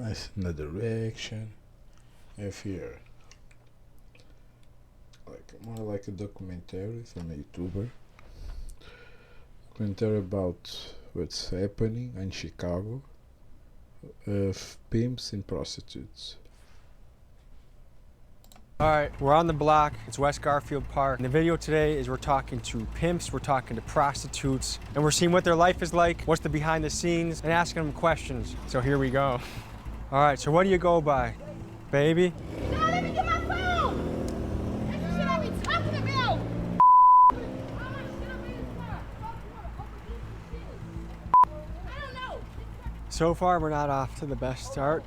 Nice, another reaction. If here, like more like a documentary from a YouTuber. Documentary about what's happening in Chicago of pimps and prostitutes. Alright, we're on the block. It's West Garfield Park. And the video today is we're talking to pimps, we're talking to prostitutes, and we're seeing what their life is like, what's the behind the scenes, and asking them questions. So here we go. Alright, so what do you go by? Baby? No, let me get my phone! That's the shit I be talking about! I don't know. So far, we're not off to the best start.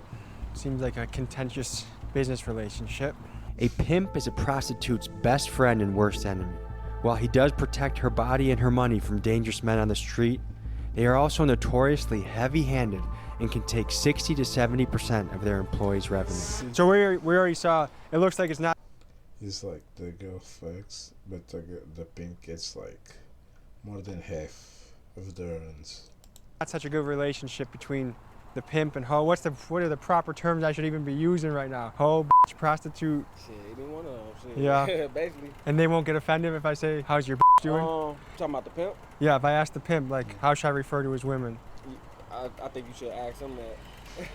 Seems like a contentious business relationship. A pimp is a prostitute's best friend and worst enemy. While he does protect her body and her money from dangerous men on the street, they are also notoriously heavy-handed and can take 60 to 70% of their employees' revenue. So we already saw, it looks like it's not. It's like the girl fucks, but the pimp gets like more than half of the earnings. Not such a good relationship between the pimp and hoe. What are the proper terms I should even be using right now? Hoe, bitch, prostitute. Shit, any one of them. Shit. Yeah. Basically. And they won't get offended if I say, how's your doing? Talking about the pimp? Yeah, if I ask the pimp, like, how should I refer to his women? I think you should ask him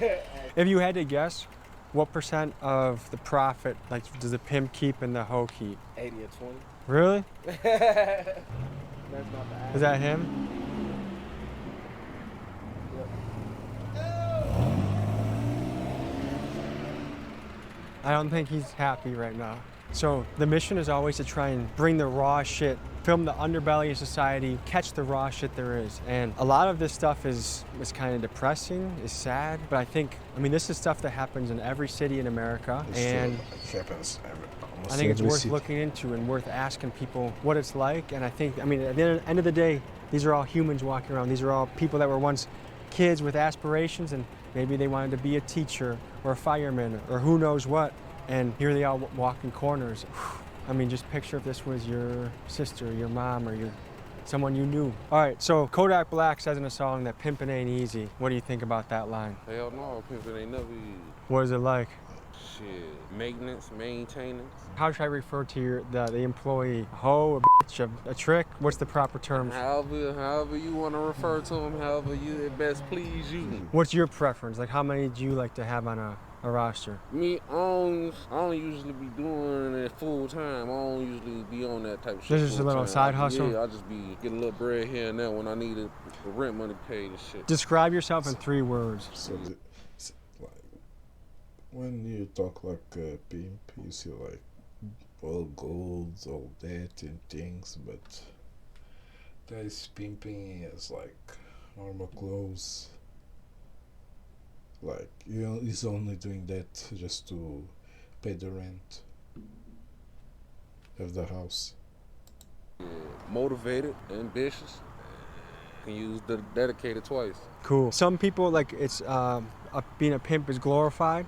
that. If you had to guess, what percent of the profit, like, does the pimp keep and the hoe keep? 80 or 20. Really? That's not the ask. Is that him? I don't think he's happy right now. So the mission is always to try and bring the raw shit, film the underbelly of society, catch the raw shit there is. And a lot of this stuff is kind of depressing, is sad, but I mean, this is stuff that happens in every city in America. And it happens almost I think it's every worth city. looking into and worth asking people what it's like. And I mean, at the end of the day, these are all humans walking around. These are all people that were once kids with aspirations, and maybe they wanted to be a teacher or a fireman or who knows what. And here they are walking corners. I mean, just picture if this was your sister, your mom, or someone you knew. All right, so Kodak Black says in a song that pimping ain't easy. What do you think about that line? Hell no, pimping ain't never easy. What is it like? Shit, maintenance, maintaining. How should I refer to the employee? Hoe, a bitch, a trick? What's the proper term? However you want to refer to them, however it best please you. What's your preference? Like, how many do you like to have on a roster? Me, I don't usually be doing it full time. I don't usually be on that type of shit. This is a little side hustle? Yeah, I just be getting a little bread here and there when I need the rent money paid and shit. Describe yourself in 3 words. So, like, when you talk like a pimp, you see like all golds, all that and things, but this pimping is like normal clothes. Like, he's only doing that just to pay the rent of the house. Yeah, motivated, ambitious. Can use the dedicated twice. Cool. Some people, like, it's being a pimp is glorified.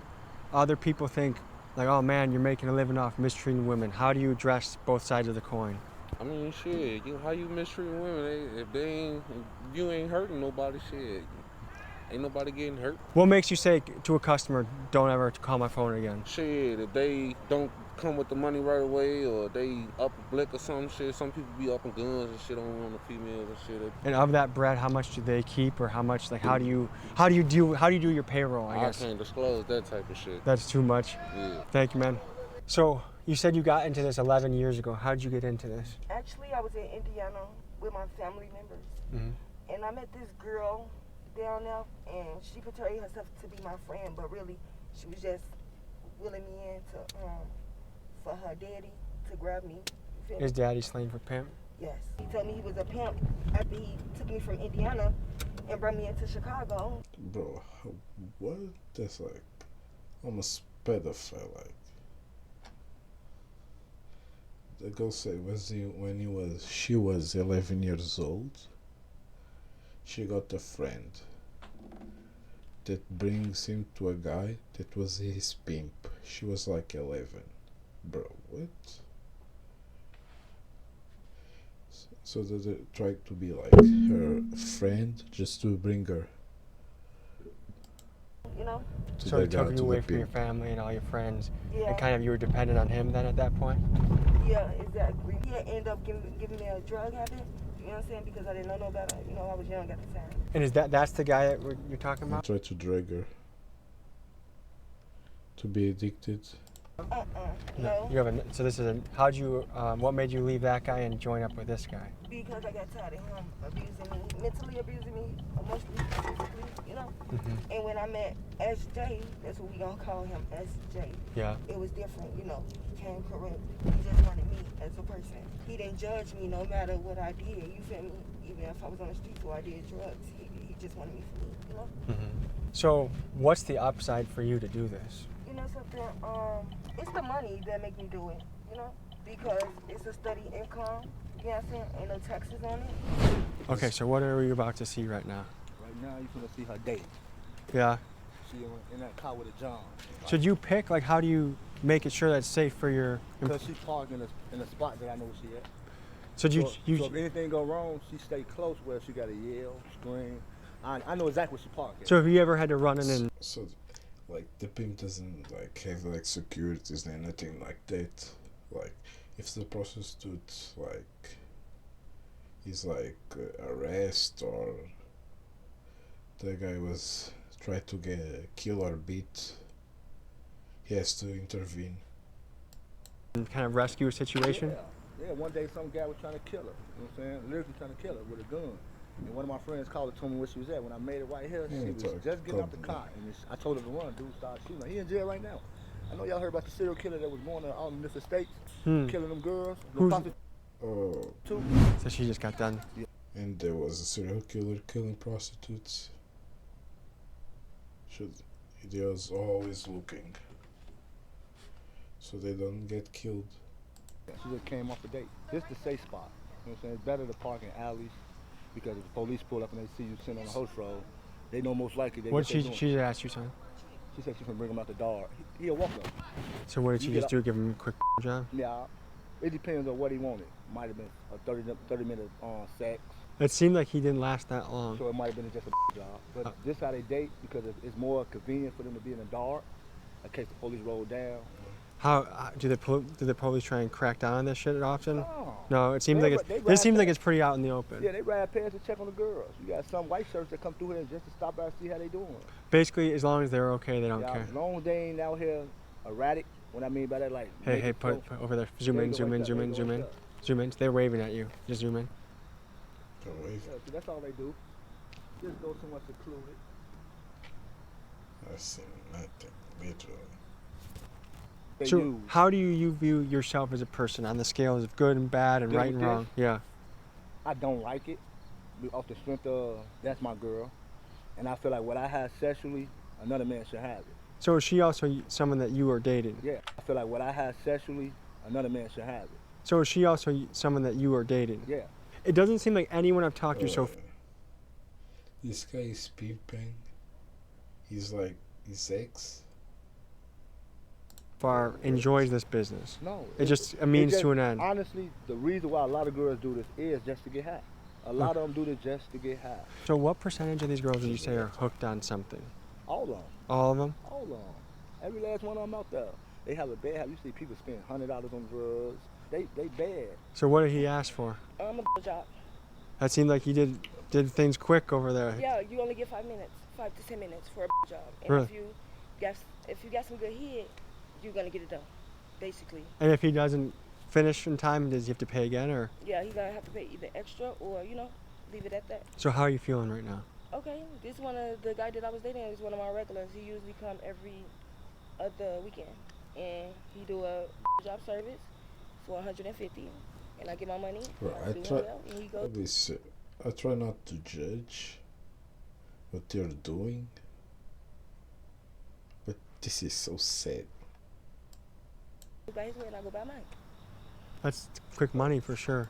Other people think, like, oh man, you're making a living off mistreating women. How do you address both sides of the coin? I mean, shit, how you mistreating women? If you ain't hurting nobody, shit. Ain't nobody getting hurt. What makes you say to a customer, don't ever call my phone again? Shit, if they don't come with the money right away, or they up a blick or some shit, some people be up in guns and shit on the females and shit. And of that bread, how much do they keep, or how much? Like, how do you do your payroll? I guess. Can't disclose that type of shit. That's too much. Yeah. Thank you, man. So you said you got into this 11 years ago. How did you get into this? Actually, I was in Indiana with my family members, and I met this girl down there, and she portrayed herself to be my friend, but really, she was just willing me in to for her daddy to grab me. Is daddy slang for pimp? Yes. He told me he was a pimp after he took me from Indiana and brought me into Chicago. Bro, what? That's like almost pedophile. Like, the girl said she was 11 years old. She got a friend that brings him to a guy that was his pimp. She was like 11. Bro, what? So they tried to be like her friend just to bring her. you know? So he they got took you to away the from your pimp. family and all your friends, Yeah. and kind of you were dependent on him then at that point? Yeah, exactly. He had ended up giving me a drug habit, you know what I'm saying? Because I didn't know no better. You know, I was young at the time. And that's the guy that you're talking I about? tried to drag her to be addicted. No. You have so this is how'd you, what made you leave that guy and join up with this guy? Because I got tired of him abusing me, mentally abusing me, emotionally, physically, you know? Mm-hmm. And when I met SJ, that's what we gonna call him, SJ. Yeah. It was different, you know. He came correct. He just wanted me as a person. He didn't judge me no matter what I did, you feel me? Even if I was on the streets or I did drugs, he just wanted me for me, you know? Mm-hmm. So what's the upside for you to do this? You know something, it's the money that make me do it, you know? Because it's a steady income, you know what I'm saying? Ain't no taxes on it. Okay, so what are we about to see right now? Right now, you're gonna see her date. Yeah. She in that car with a John. Should you pick, like, how do you make it sure that's safe for your... Because she parked in a spot that I know where she at. So So if anything go wrong, she stay close where she got to yell, scream. I know exactly where she parked at. So have you ever had to run in and... So, like, the pimp doesn't like have like securities and anything like that. Like, if the prostitute like is like arrest or the guy was try to kill or beat, he has to intervene. kind of rescue a situation? Yeah, one day some guy was trying to kill her. You know what I'm saying? Literally trying to kill her with a gun. And one of my friends called her, told me where she was at. When I made it right here, she was just getting out the car. And I told her to run. Dude started shooting her. He in jail right now. I know y'all heard about the serial killer that was going to all the different states, killing them girls. Who's- Oh, So she just got done. and there was a serial killer killing prostitutes. He was always looking, so they don't get killed. She just came off a date. This the safe spot. You know what I'm saying? It's better to park in alleys because if the police pull up and they see you sitting on the host road, they know most likely they What what they she doing. she asked you, son? She said she can bring him out the door. He'll walk up. So what did she You just get do? Give him a quick job? Yeah, it depends on what he wanted. Might have been a 30-minute sex, It seemed like he didn't last that long. so it might have been just a job. But this how they date because it's more convenient for them to be in the dark in case the police roll down. How do the police try and crack down on this shit often? No. No, it seems They like ra- they this seems ride like it's pretty out in the open. Yeah, they ride past to check on the girls. You got some white shirts that come through here just to stop by and see how they doing. Basically, as long as they're okay, they don't Yeah, care. as long as they ain't out here erratic. What I mean by that, like Hey, make hey, it put so- over there. Zoom There in, you go zoom right in, there, zoom there in, you zoom go in, right zoom in. They're waving at you. Just zoom in. Don't wave. Yeah, so that's all they do. Just go somewhere secluded. I've seen nothing, literally. They So, use. how do you view yourself as a person on the scales of good and bad and Good right with and this? wrong? Yeah. I don't like it. Off the strength of that's my girl, and I feel like what I have sexually, another man should have it. So is she also someone that you are dating? Yeah, I feel like what I have sexually, another man should have it. So is she also someone that you are dating? Yeah. It doesn't seem like anyone I've talked to so This guy is pimping. He's like his ex. far enjoys this business. No. It's just a means to an end. Honestly, the reason why a lot of girls do this is just to get high. A lot of them do this just to get high. So what percentage of these girls would you say are hooked on something? All of them. All of them? All of them. Every last one of them out there. They have a bad habit. You see people spend $100 on drugs. They bad. So what did he ask for? I'm a job. That seemed like he did things quick over there. Yeah, you only get 5 minutes, 5 to 10 minutes for a job. And Really? if you got some good head, you're gonna get it done, basically. And if he doesn't finish in time, does he have to pay again or? Yeah, he's gonna have to pay either extra or leave it at that. So how are you feeling right now? Okay, this one of the guy that I was dating is one of my regulars. He usually come every other weekend, and he do a job service for 150, and I get my money. Bro, I do him well, and he goes. Listen, I try not to judge what they're doing, but this is so sad. By his way, and I go by mine. That's quick money for sure.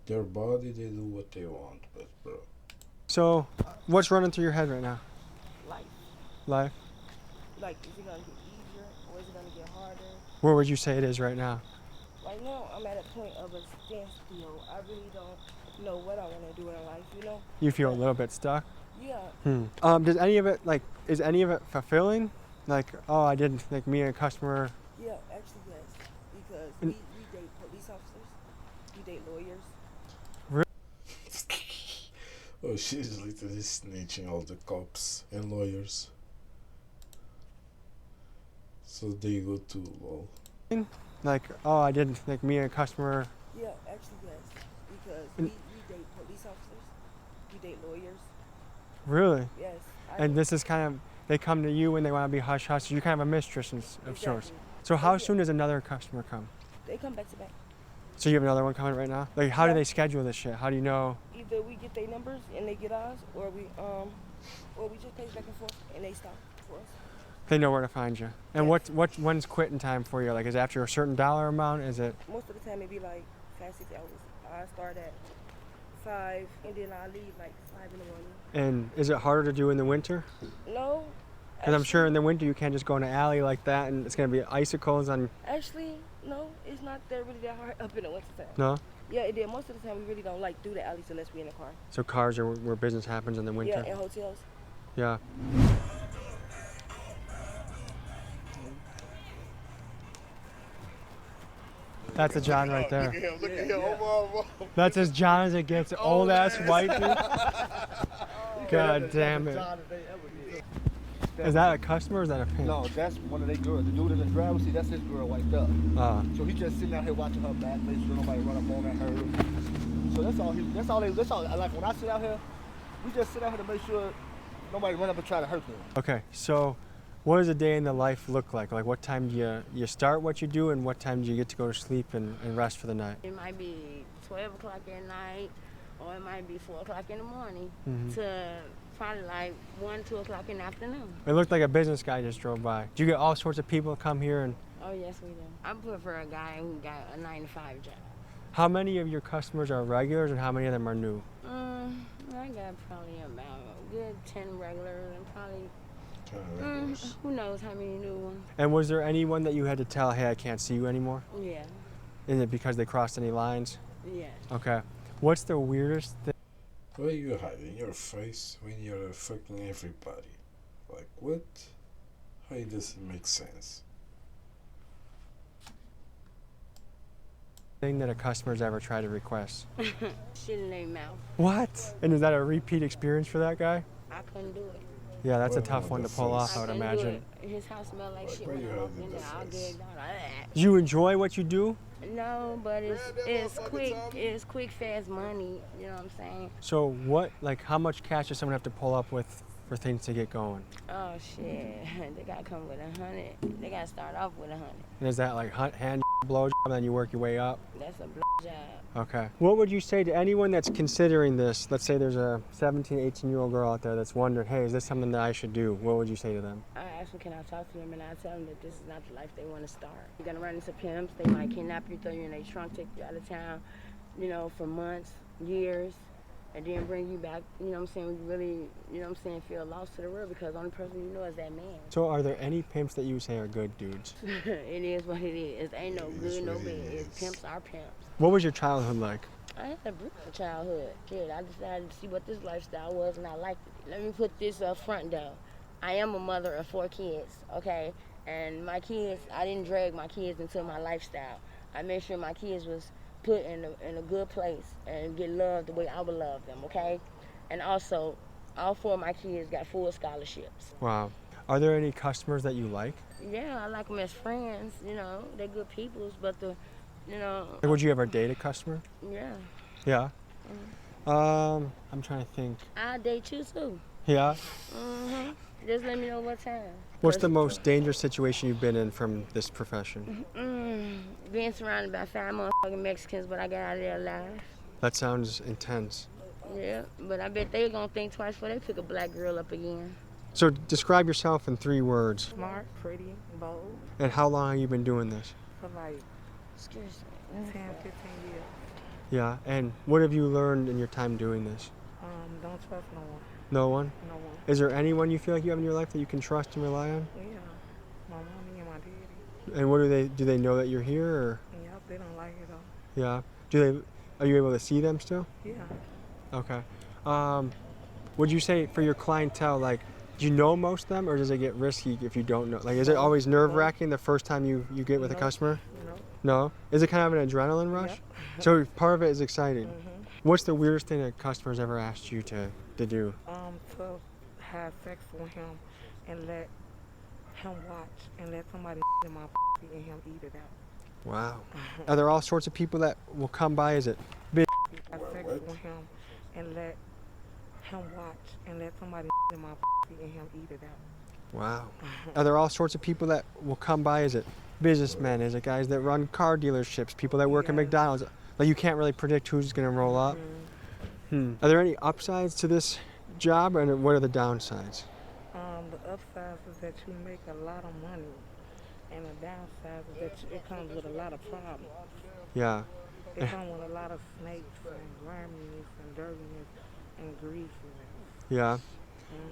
Their body, they do what they want, but bro, So what's running through your head right now? Life, Life? like, is it gonna get easier or is it gonna get harder? Where would you say it is right now? Right now, I'm at a point of a standstill. I really don't know what I want to do in life. You feel a little bit stuck? Yeah. Does any of it is any of it fulfilling? Like, oh, I did like me and a customer. Yeah, actually yes. Because we date police officers, we date lawyers. Oh, she's literally snitching all the cops and lawyers. So they go to law. Like, oh, I did like me and a customer. Yeah, actually yes. Because we date police officers, we date lawyers. Really? Yes. And this is kind of, they come to you when they want to be hush hush. So you're kind of a mistress of sorts. So how soon does another customer come? They come back to back. So you have another one coming right now? Like, how do they schedule this shit? How do you know? Either we get their numbers and they get ours, or we just pace back and forth and they stop for us. They know where to find you. And when's quitting time for you? Like, is it after a certain dollar amount? Is it? Most of the time it be like 5, 6 hours. I start at 5 and then I leave like 5 in the morning. And is it harder to do in the winter? No. Because I'm sure in the winter you can't just go in an alley like that and it's going to be icicles on. Actually, no, it's not really that hard up in the winter time. No? Yeah, it did. Most of the time we really don't like do the alleys unless we're in a car. So cars are where business happens in the winter? Yeah, and hotels. Yeah. That's a John right there. Look at him. That's as John as it gets. Old ass white dude. God damn it. Is that a customer or is that a pimp? No, that's one of their girls. The dude in the driver's seat, that's his girl wiped up. So he just sitting out here watching her back, making sure nobody run up on her. So that's all. Like when I sit out here, we just sit out here to make sure nobody run up and try to hurt him. Okay, so what does a day in the life look like? Like what time do you start what you do and what time do you get to go to sleep and rest for the night? It might be 12 o'clock at night or it might be 4 o'clock in the morning to probably like 1, 2 o'clock in the afternoon. It looked like a business guy just drove by. Do you get all sorts of people come here and? Oh yes, we do. I prefer a guy who got a 9-to-5 job. How many of your customers are regulars and how many of them are new? I got probably about a good 10 regulars and probably who knows how many new ones. And was there anyone that you had to tell, hey, I can't see you anymore? Yeah. Is it because they crossed any lines? Yeah. Okay. What's the weirdest thing? What are you hiding your face when you're fucking everybody? Like what? How does it make sense? Thing that a customer's ever tried to request? Shit in their mouth. What? And is that a repeat experience for that guy? I couldn't do it. Yeah, that's a tough one to pull off, I would imagine. His house smelled like shit where when you I walked had in the there. I'll face? get down. Do you enjoy what you do? No, but it's quick, fast money. You know what I'm saying? So what, like, how much cash does someone have to pull up with for things to get going? Oh shit, they gotta come with 100. They gotta start off with 100. And is that like hand blow job and then you work your way up? That's a blow job. Okay. What would you say to anyone that's considering this? Let's say there's a 17, 18-year-old girl out there that's wondering, hey, is this something that I should do? What would you say to them? I ask them, can I talk to them? And I tell them that this is not the life they want to start. You're gonna run into pimps. They might kidnap you, throw you in their trunk, take you out of town, you know, for months, years, and then bring you back, you know what I'm saying, when you really, you know what I'm saying, feel lost to the world because the only person you know is that man. So are there any pimps that you say are good dudes? It is what it is. Ain't no good, no bad. It's pimps are pimps. What was your childhood like? I had a brutal childhood. Shit, I decided to see what this lifestyle was and I liked it. Let me put this up front though. I am a mother of 4 kids, okay? And my kids, I didn't drag my kids into my lifestyle. I made sure my kids was put in a good place and get loved the way I would love them, okay? And also, all 4 of my kids got full scholarships. Wow. Are there any customers that you like? Yeah, I like them as friends, you know, they're good peoples, but you know. Would you ever date a customer? Yeah. Yeah? I'm trying to think. I'll date you too. Yeah? Just let me know what time. What's the most dangerous situation you've been in from this profession? Being surrounded by 5 motherfucking Mexicans, but I got out of there alive. That sounds intense. Yeah, but I bet they're gonna think twice before they pick a black girl up again. So describe yourself in 3 words. Smart, pretty, bold. And how long have you been doing this? For like Excuse me. 10, 15 years. Yeah, and what have you learned in your time doing this? Don't trust no one. No one? No one. Is there anyone you feel like you have in your life that you can trust and rely on? Yeah. My mommy and my daddy. And what do they know that you're here or? Yep, they don't like it though. Yeah. Are you able to see them still? Yeah. Okay. Would you say for your clientele, like, do you know most of them, or does it get risky if you don't know? Like, is it always nerve-wracking the first time you get with a customer? No. No? Is it kind of an adrenaline rush? Yep. So part of it is exciting. What's the weirdest thing that customers ever asked you to do? To have sex with him and let him watch and let somebody in my and him eat it out. Wow. Are there all sorts of people that will come by? Is it big? Have sex with him and let him watch and let somebody in my and him eat it out. Wow. Are there all sorts of people that will come by? Is it businessmen? Is it guys that run car dealerships? People that work at McDonald's? Like, you can't really predict who's going to roll up. Are there any upsides to this job, and what are the downsides? The upside is that you make a lot of money, and the downside is that it comes with a lot of problems. Yeah. It comes with a lot of snakes and worminess and dirtiness and grease. Yeah.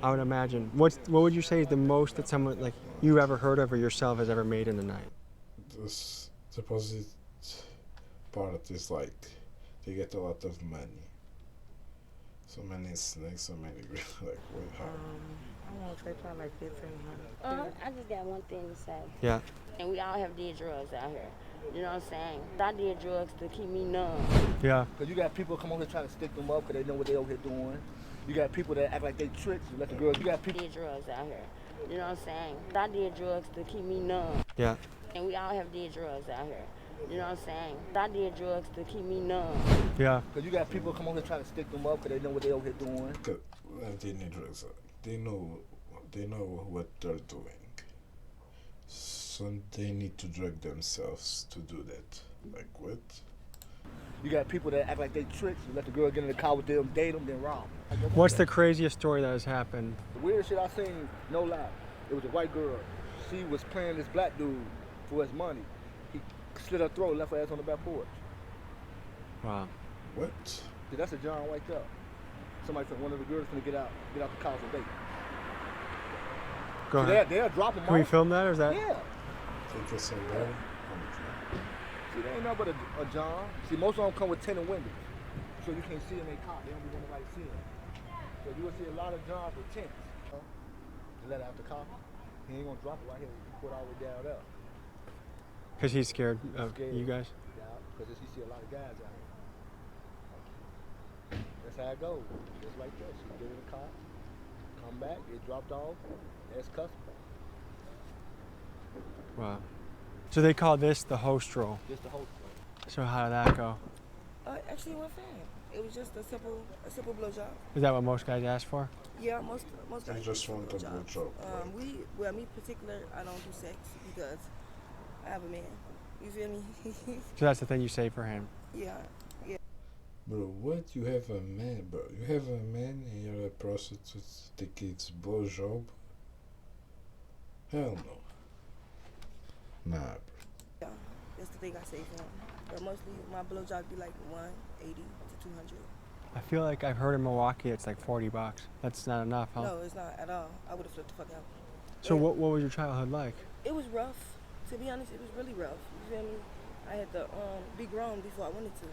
I would imagine. What would you say is the most that someone like you ever heard of or yourself has ever made in a night? This deposit part is like they get a lot of money. So many snakes, so many like what? How? I want to say probably like 1,500. I just got one thing to say. Yeah. And we all have did drugs out here. You know what I'm saying? I did drugs to keep me numb. Yeah. Because you got people come over here trying to stick them up because they know what they over here doing. You got people that act like they tricks. You let the girls. You got people. Did drugs out here. You know what I'm saying? I did drugs to keep me numb. Yeah. And we all have did drugs out here. You know what I'm saying? I did drugs to keep me numb. Yeah. Because you got people come over here trying to stick them up because they know what they over here doing. They need drugs. They know what they're doing. So they need to drug themselves to do that. Like what? You got people that act like they tricks. You let the girl get in the car with them, date them, then rob them. What's the craziest story that has happened? The weirdest shit I seen, no lie. It was a white girl. She was playing this black dude for his money. He slit her throat, left her ass on the back porch. Wow. What? See, that's a John right there. Somebody said one of the girls gonna get out the car for date. Go ahead. They'll drop them off. Can we film that, or is that? Yeah. Take us somewhere. See, they ain't nothing but a John. See, most of them come with tinted windows. So you can't see them in their car. They don't be wanting nobody to see them. So you will see a lot of Johns with tints. To let out the car. He ain't gonna drop it right here. He put it all the way down there. Because he's scared of you guys? Yeah, because you see a lot of guys out here. That's how it goes. Just like that. She get in the car, come back, get dropped off, that's customer. Wow. So they call this the host role. Just the host role. So how did that go? Actually, it went fine. It was just a simple blowjob. Is that what most guys ask for? Yeah, most I guys just want a blowjob. Me particular, I don't do sex because I have a man. You feel me? So that's the thing you say for him. Yeah. Bro, what? You have a man, bro? You have a man and you're a prostitute that gets blowjob? Hell no. Nah, bro. Yeah, that's the thing I say for him. But mostly my blowjob be like 180 to 200. I feel like I've heard in Milwaukee it's like $40. That's not enough, huh? No, it's not at all. I would have flipped the fuck out. So what was your childhood like? It was rough. To be honest, it was really rough. You feel me? I had to be grown before I wanted to.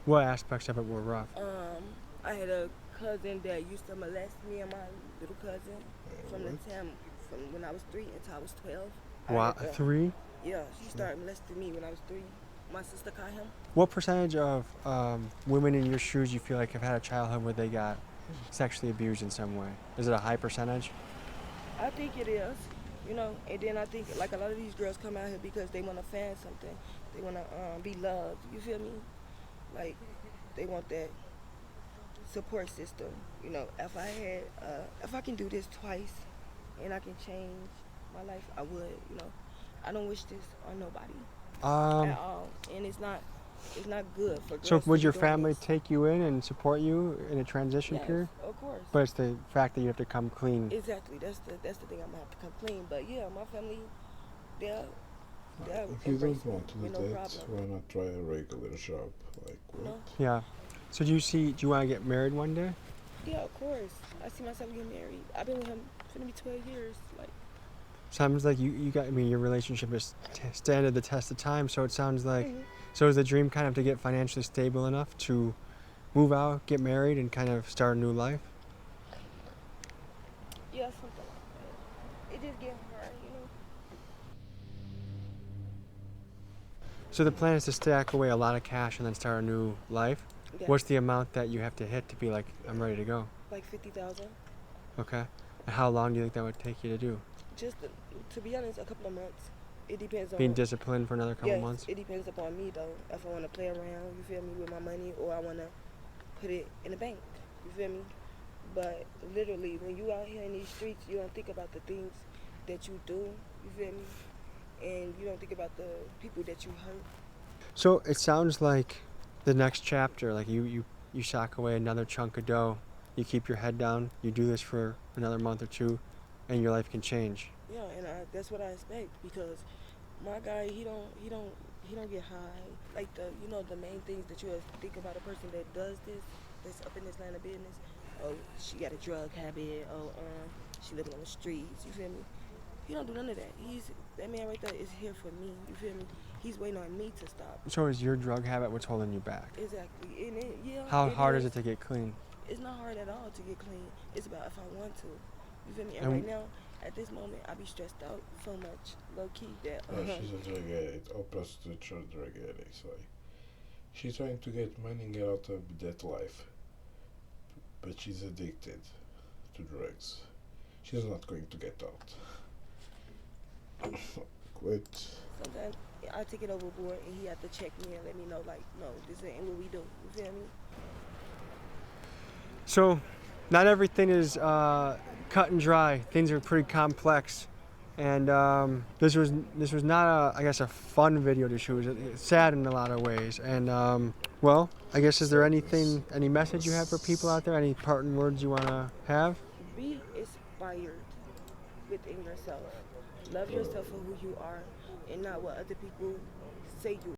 What aspects of it were rough? I had a cousin that used to molest me and my little cousin from the time from when I was 3 until I was 12. Wow, 3? Yeah, she started molesting me when I was 3. My sister caught him. What percentage of women in your shoes you feel like have had a childhood where they got sexually abused in some way? Is it a high percentage? I think it is, you know, and then I think like a lot of these girls come out here because they want to find something. They want to be loved, you feel me? Like, they want that support system. You know, if I can do this twice and I can change my life, I would, you know. I don't wish this on nobody at all. And it's not good for girls. So would your to be doing family this. take you in and support you in a transition period? Yes, of course. But it's the fact that you have to come clean. Exactly. That's the thing I'm going to have to come clean. But yeah, my family, they're if you don't want to do no that, problem. why not try a regular job? Like what? No. Yeah. So do you want to get married one day? Yeah, of course. I see myself getting married. I've been with him for maybe 12 years. Like, Sounds like you got. I mean, your relationship is standing the test of time. So it sounds like. So is the dream kind of to get financially stable enough to move out, get married, and kind of start a new life? So the plan is to stack away a lot of cash and then start a new life? Yeah. What's the amount that you have to hit to be like, I'm ready to go? Like 50,000. Okay. And how long do you think that would take you to do? Just to be honest, a couple of months. It depends on Being disciplined for another couple months? It depends upon me though. If I want to play around, you feel me, with my money, or I want to put it in the bank. You feel me? But literally, when you out here in these streets, you don't think about the things that you do. You feel me? And you don't think about the people that you hurt. So it sounds like the next chapter, like you sock away another chunk of dough, you keep your head down, you do this for another month or two, and your life can change. Yeah, and that's what I expect, because my guy, he don't get high. Like the main things that you think about a person that does this, that's up in this line of business. Oh, she got a drug habit. Oh, she living on the streets. You feel me? He don't do none of that. That man right there is here for me. You feel me? He's waiting on me to stop. So is your drug habit what's holding you back? Exactly. And yeah. How hard is it to get clean? It's not hard at all to get clean. It's about if I want to. You feel me? And right now, at this moment, I be stressed out so much, low key, that. She's a drug addict, or prostitute or drug addict. So she's trying to get money and get out of that life, but she's addicted to drugs. She's not going to get out. Quit. Sometimes I take it overboard, and he have to check me and let me know, like, no, this ain't what we do. You feel me? So, not everything is cut and dry. Things are pretty complex, and this was not a fun video to shoot. It's sad in a lot of ways, and well, I guess is there any message you have for people out there? Any parting words you want to have? Be inspired within yourself. Love yourself for who you are, and not what other people say you